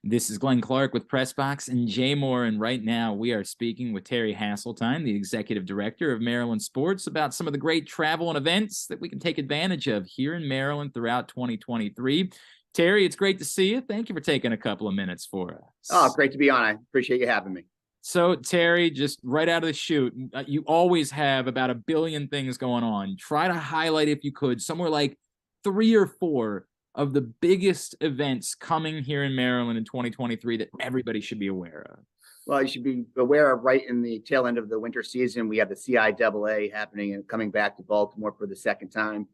This is Glenn Clark with Pressbox and Jay Moore, and right now we are speaking with Terry Hasseltine, the Executive Director of Maryland Sports, about some of the great travel and events that we can take advantage of here in Maryland throughout 2023. Terry, it's great to see you. Thank you for taking a couple of minutes for Oh, us. great to be on. I appreciate you having me. So, Terry, just right out of the chute, you always have about a billion things going on. Try to highlight, if you could, somewhere like 3 or 4 of the biggest events coming here in Maryland in 2023 that everybody should be aware of. Well, you should be aware of right in the tail end of the winter season, we have the CIAA happening and coming back to Baltimore for the second time.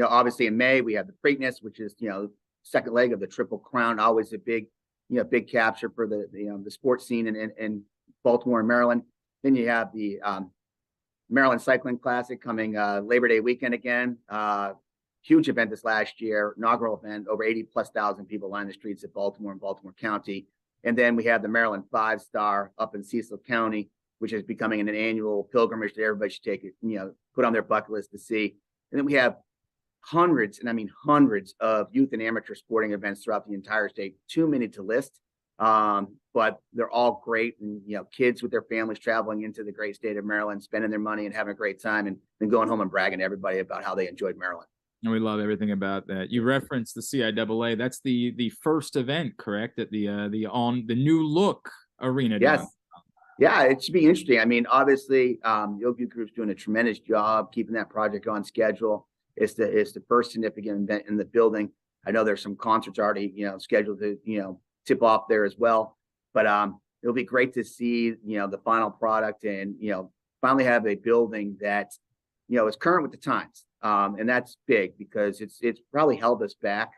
Obviously in May, we have the Preakness, which is, second leg of the Triple Crown, always a big capture for the sports scene in Baltimore and Maryland. Then you have the Maryland Cycling Classic coming Labor Day weekend again. Huge event this last year, inaugural event, over 80,000+ people lined the streets of Baltimore and Baltimore County. And then we have the Maryland 5-Star up in Cecil County, which is becoming an annual pilgrimage that everybody should take, put on their bucket list to see. And then we have hundreds, and I mean hundreds, of youth and amateur sporting events throughout the entire state. Too many to list, but they're all great. And kids with their families traveling into the great state of Maryland, spending their money and having a great time, and then going home and bragging to everybody about how they enjoyed Maryland. And we love everything about that. You referenced the CIAA. That's the first event, correct? At the new look arena. Yes. Down. Yeah, it should be interesting. I mean, obviously, the Oakview Group's doing a tremendous job keeping that project on schedule. It's the first significant event in the building. I know there's some concerts already, scheduled to, tip off there as well. But it'll be great to see, the final product and, finally have a building that, is current with the times. And that's big because it's probably held us back,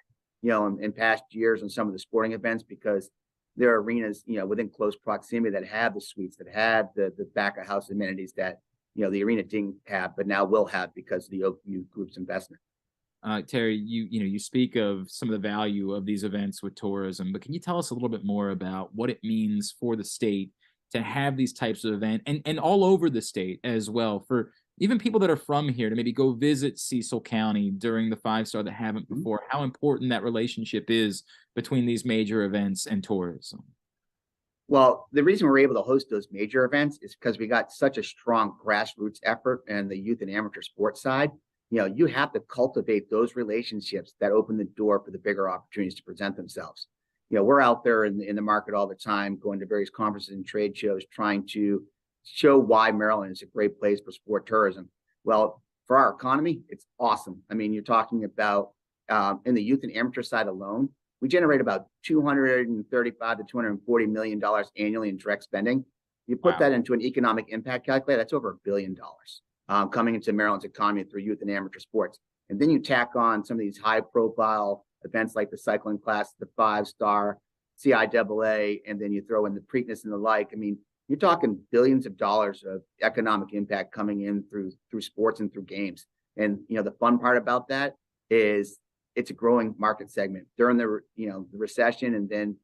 in past years on some of the sporting events, because there are arenas, within close proximity that have the suites, that have the back of house amenities that, the arena didn't have, but now will have because of the Oakview Group's investment. Terry, you speak of some of the value of these events with tourism, but can you tell us a little bit more about what it means for the state to have these types of events and all over the state as well, for even people that are from here to maybe go visit Cecil County during the 5-Star that haven't before, how important that relationship is between these major events and tourism? Well, the reason we're able to host those major events is because we got such a strong grassroots effort and the youth and amateur sports side. You have to cultivate those relationships that open the door for the bigger opportunities to present themselves. We're out there in the market all the time, going to various conferences and trade shows, trying to show why Maryland is a great place for sport tourism. Well, for our economy, it's awesome. I mean, you're talking about in the youth and amateur side alone, we generate about $235 to $240 million annually in direct spending. You put that into an economic impact calculator, that's over $1 billion coming into Maryland's economy through youth and amateur sports. And then you tack on some of these high profile events like the cycling class, the 5-Star, CIAA, and then you throw in the Preakness and the like. I mean, you're talking billions of dollars of economic impact coming in through sports and through games. And the fun part about that is it's a growing market segment during the recession, and then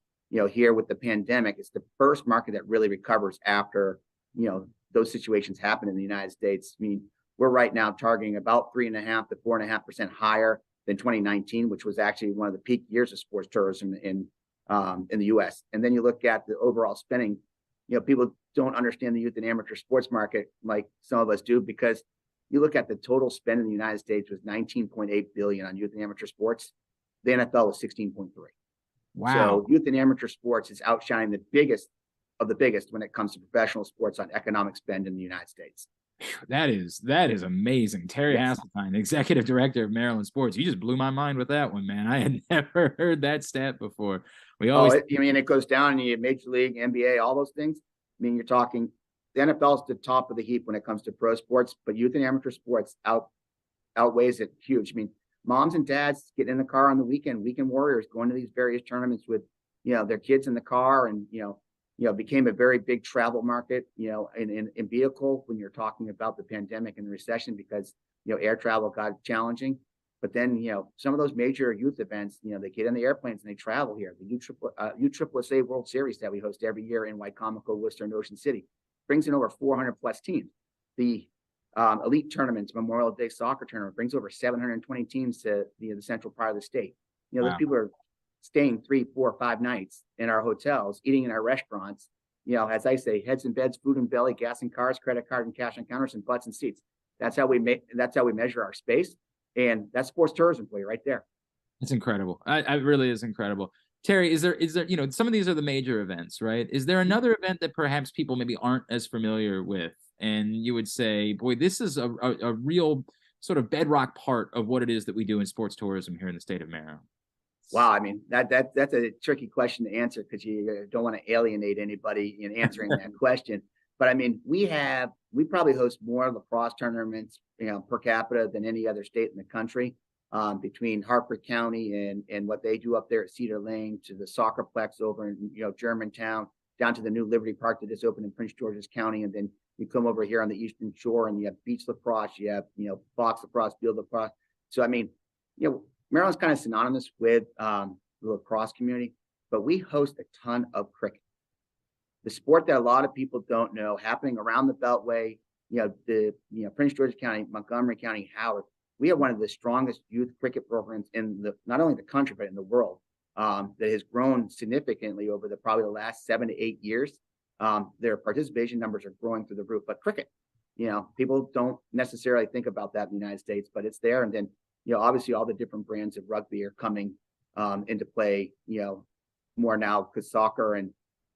here with the pandemic, it's the first market that really recovers after those situations happen in the United States. I mean, we're right now targeting about 3.5% to 4.5% higher than 2019, which was actually one of the peak years of sports tourism in the U.S. And then you look at the overall spending. People don't understand the youth and amateur sports market like some of us do, because you look at the total spend in the United States was $19.8 billion on youth and amateur sports. The NFL was 16.3. Wow. So youth and amateur sports is outshining the biggest of the biggest when it comes to professional sports on economic spend in the United States. That is amazing. Terry Hasseltine, Executive Director of Maryland Sports. You just blew my mind with that one, man. I had never heard that stat before. It goes down, and you Major League, NBA, all those things. I mean, you're talking the NFL is the top of the heap when it comes to pro sports, but youth and amateur sports outweighs it huge. I mean, moms and dads getting in the car on the weekend warriors, going to these various tournaments with, their kids in the car, and, became a very big travel market, in vehicle when you're talking about the pandemic and the recession, because, air travel got challenging. But then, some of those major youth events, they get in the airplanes and they travel here. The USSSA World Series that we host every year in Wycomico, Worcester, and Ocean City brings in over 400+ teams. The elite tournaments, Memorial Day soccer tournament, brings over 720 teams to the central part of the state. Those people are staying 3, 4, 5 nights in our hotels, eating in our restaurants. As I say, heads and beds, food and belly, gas and cars, credit card and cash on counters, and butts and seats. That's how we measure our space. And that's sports tourism for you right there. It's incredible. I really is incredible. Terry, is there, some of these are the major events, right? Is there another event that perhaps people maybe aren't as familiar with? And you would say, boy, this is a real sort of bedrock part of what it is that we do in sports tourism here in the state of Maryland. Wow, I mean that's a tricky question to answer because you don't want to alienate anybody in answering that question. But I mean, we probably host more lacrosse tournaments, per capita than any other state in the country. Between Harford County and what they do up there at Cedar Lane, to the soccerplex over in Germantown, down to the new Liberty Park that just opened in Prince George's County, and then you come over here on the Eastern Shore and you have beach lacrosse, you have box lacrosse, field lacrosse. So I mean, Maryland's kind of synonymous with the lacrosse community, but we host a ton of cricket, the sport that a lot of people don't know, happening around the Beltway. Prince George's County, Montgomery County, Howard. We have one of the strongest youth cricket programs in not only the country but in the world, that has grown significantly over probably the last 7 to 8 years. Their participation numbers are growing through the roof. But cricket, people don't necessarily think about that in the United States, but it's there. And then obviously all the different brands of rugby are coming into play, more now, because soccer and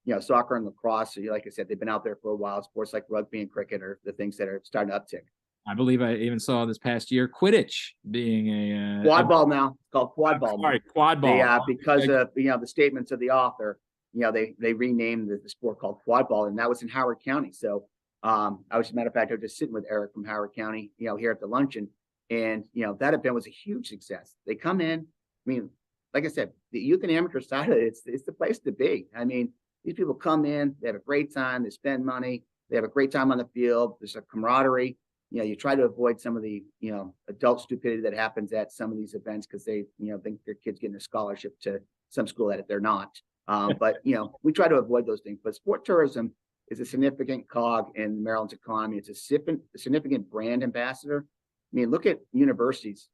lacrosse, so like I said, they've been out there for a while. Sports like rugby and cricket are the things that are starting to uptick. I believe I even saw this past year Quidditch being a quad ball now. It's called quad ball. Sorry, quad ball. Because of the statements of the author, they renamed the sport called quad ball, and that was in Howard County. So I was, as a matter of fact, I was just sitting with Eric from Howard County, here at the luncheon, and that event was a huge success. They come in. I mean, like I said, the youth and amateur side of it, it's the place to be. I mean, these people come in, they have a great time, they spend money, they have a great time on the field. There's a camaraderie. You try to avoid some of the, adult stupidity that happens at some of these events because they, think their kid's getting a scholarship to some school that they're not. But, we try to avoid those things. But sport tourism is a significant cog in Maryland's economy. It's a significant brand ambassador. I mean, look at universities,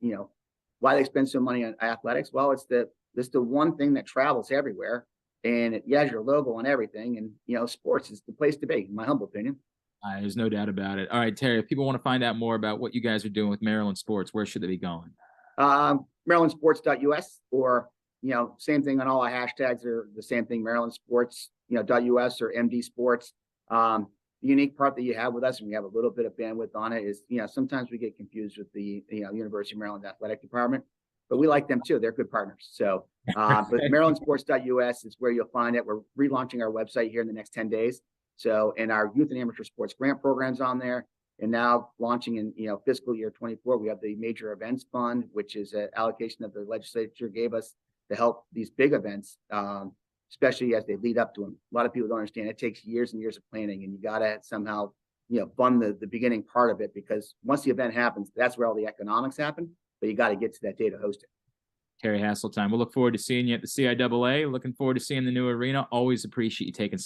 why they spend so money on athletics. Well, it's the one thing that travels everywhere, and it has your logo on everything. And, sports is the place to be, in my humble opinion. There's no doubt about it. All right, Terry, if people want to find out more about what you guys are doing with Maryland sports, where should they be going? Marylandsports.us, or, same thing on all our hashtags are the same thing, Maryland Sports, .us or MD Sports. The unique part that you have with us, and we have a little bit of bandwidth on it, is, sometimes we get confused with the, University of Maryland Athletic Department, but we like them too. They're good partners. So, but Marylandsports.us is where you'll find it. We're relaunching our website here in the next 10 days. So, and our youth and amateur sports grant programs on there, and now launching in, fiscal year 24, we have the major events fund, which is an allocation that the legislature gave us to help these big events, especially as they lead up to them. A lot of people don't understand it takes years and years of planning, and you got to somehow, fund the beginning part of it, because once the event happens, that's where all the economics happen, but you got to get to that day to host it. Terry Hasseltine, we'll look forward to seeing you at the CIAA. Looking forward to seeing the new arena. Always appreciate you taking some